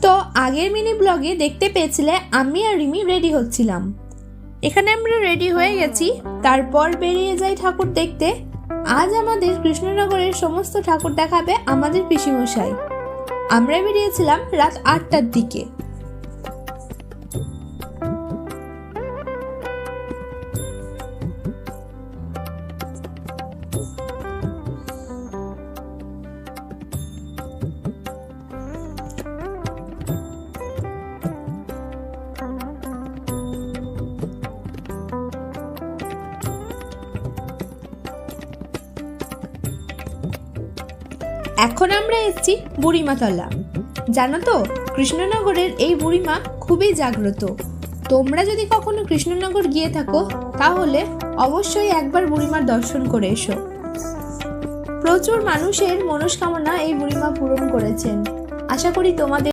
তো আগের মিনি ব্লগে দেখতে পেয়েছিলে আমি আর রিমি রেডি হচ্ছিলাম। এখানে আমরা রেডি হয়ে গেছি, তারপর বেরিয়ে যাই ঠাকুর দেখতে। আজ আমাদের কৃষ্ণনগরের সমস্ত ঠাকুর দেখাবে আমাদের পিসিমশাই। আমরা বেরিয়েছিলাম রাত 8টার দিকে। এখন আমরা এসেছি বুড়িমাতলা। জানো তো, কৃষ্ণনগরের এই বুড়িমা খুবই জাগ্রত। তোমরা যদি কখনো কৃষ্ণনগর গিয়ে থাকো তাহলে অবশ্যই একবার বুড়িমার দর্শন করে এসো। প্রচুর মানুষের মনস্কামনা এই বুড়িমা পূরণ করেছেন। আশা করি তোমাদের